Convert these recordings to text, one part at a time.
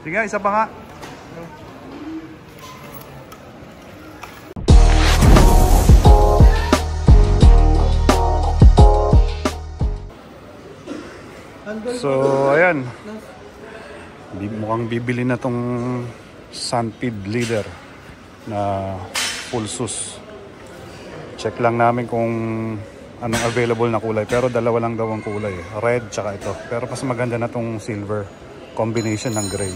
Sige, isa pa nga. So, ayan. Mukhang bibili na tong Sunpeed Leader na full sus. Check lang namin kung anong available na kulay. Pero dalawa lang daw ang kulay. Red tsaka ito. Pero mas maganda na tong silver. Combination ng gray.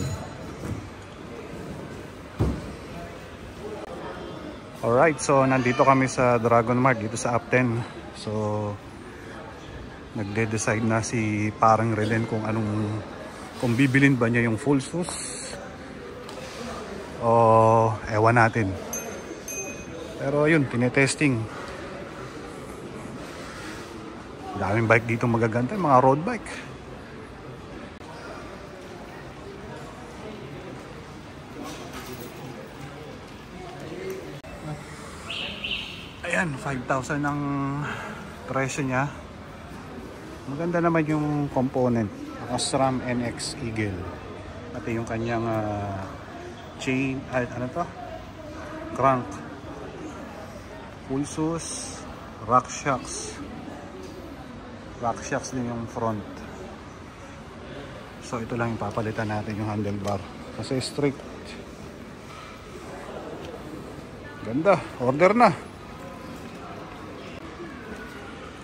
Alright, so nandito kami sa Dragon Mart dito sa Upton. So nagde-decide na si parang Reden kung kung bibilin ba niya yung full sus o ewan natin. Pero yun, tinetesting. Daming bike dito magaganda, mga road bike. Ayan, 5,000 ang presyo niya. Maganda naman yung component. SRAM NX Eagle. Pati yung kanyang chain, ano to? Crank. Full sus, rock shocks. Rock shocks din yung front. So ito lang yung papalitan natin, yung handlebar. Kasi strict. Ganda, order na.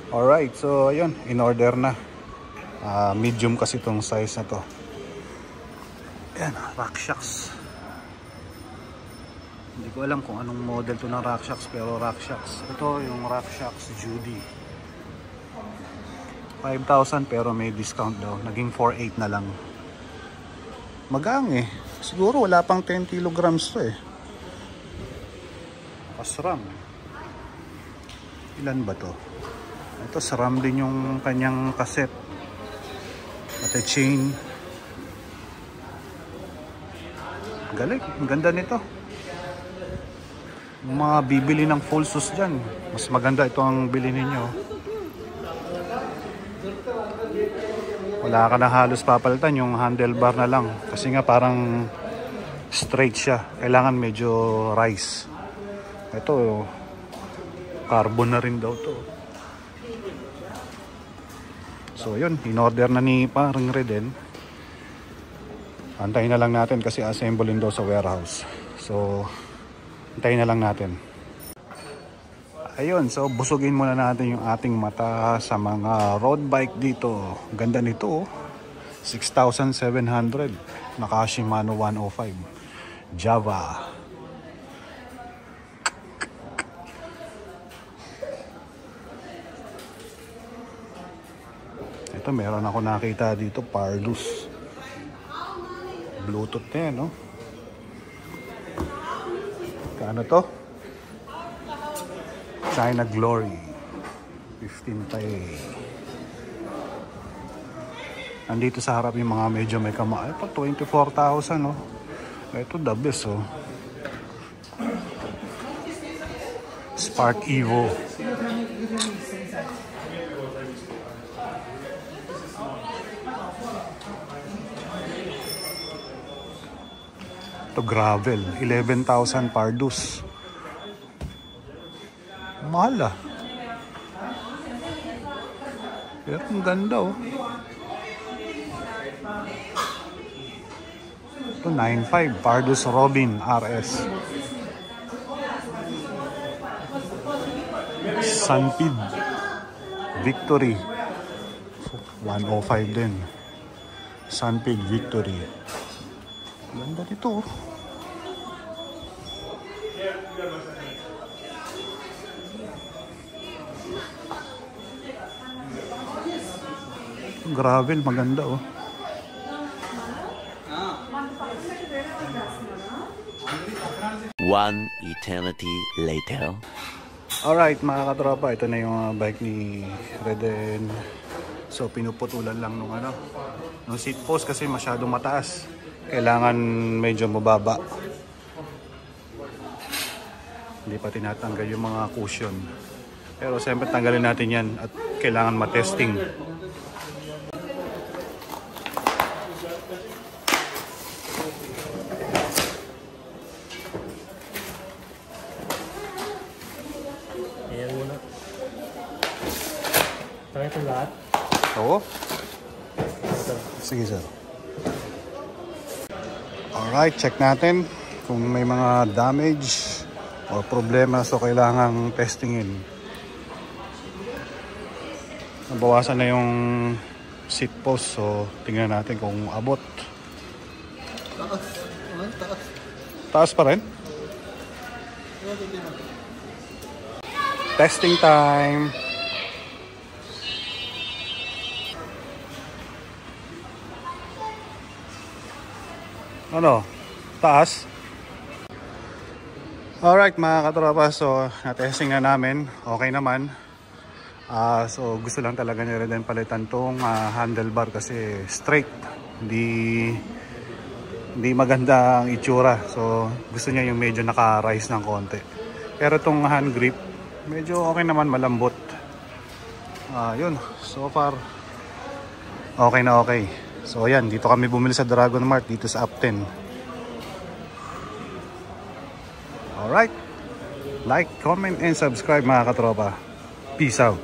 Alright, so ayun, in order na. Medium kasi itong size na to. Ayan, rock shocks. Hindi ko alam kung anong model to ng rock shocks, pero rock shocks. Ito yung rock shocks Judy. 5,000 pero may discount daw. Naging 4,800 na lang. Magang eh. Siguro wala pang 10 kilograms to eh. SRAM. Ilan ba to? Ito, SRAM din yung kanyang cassette. At chain. Galing. Ang ganda nito. Yung mga bibili ng full sus dyan, mas maganda ito ang bili ninyo. Wala ka na halos papalitan. Yung handlebar na lang. Kasi nga parang straight siya. Kailangan medyo rise. Ito, carbon na rin daw to. So yun, in-order na ni parang Reden. Antayin na lang natin kasi assemblein daw sa warehouse. So, antayin na lang natin. Ayun, so busugin muna natin yung ating mata sa mga road bike dito. Ganda nito, 6,700. Naka Shimano 105. Java. Ito, meron ako nakita dito, Parlus. Bluetooth na yan, no? Kano to? China Glory. 15 pay. Nandito sa harap yung mga medyo may kama. Ito, 24,000, no? Ito, the best, oh. Spark Evo. Ito gravel, 11,000 Pardus. Mahal ah. Pero ang ganda oh. Ito 9,500 Pardus Robin RS. Sunpeed Victory 105 din. Sunpeed Victory. Ganda dito oh. Gravel, maganda oh. One eternity later. Alright mga katropa, ito na yung bike ni Reden. So pinuputulan lang nung seat post kasi masyadong mataas. Kailangan medyo mababa. Hindi pa tinatanggal yung mga cushion. Pero siyempre tanggalin natin yan at kailangan matesting. Sa lahat? Oo. Sige, sir. Alright, check natin kung may mga damage o problema so kailangang testingin. Nabawasan na yung seat post so tingnan natin kung abot. Taas. Taas. Taas pa rin? Testing time. Ano? Taas? Alright mga katropa, so na-testing na namin. Okay naman. So gusto lang talaga niya rin palitan tong handlebar kasi straight. Hindi maganda ang itsura. So gusto niya yung medyo naka-rise ng konti. Pero tong hand grip, medyo okay naman, malambot. Yun, so far okay na okay. So ayan, dito kami bumili sa Dragon Mart dito sa Upton. Alright, like, comment, and subscribe mga katropa. Peace out.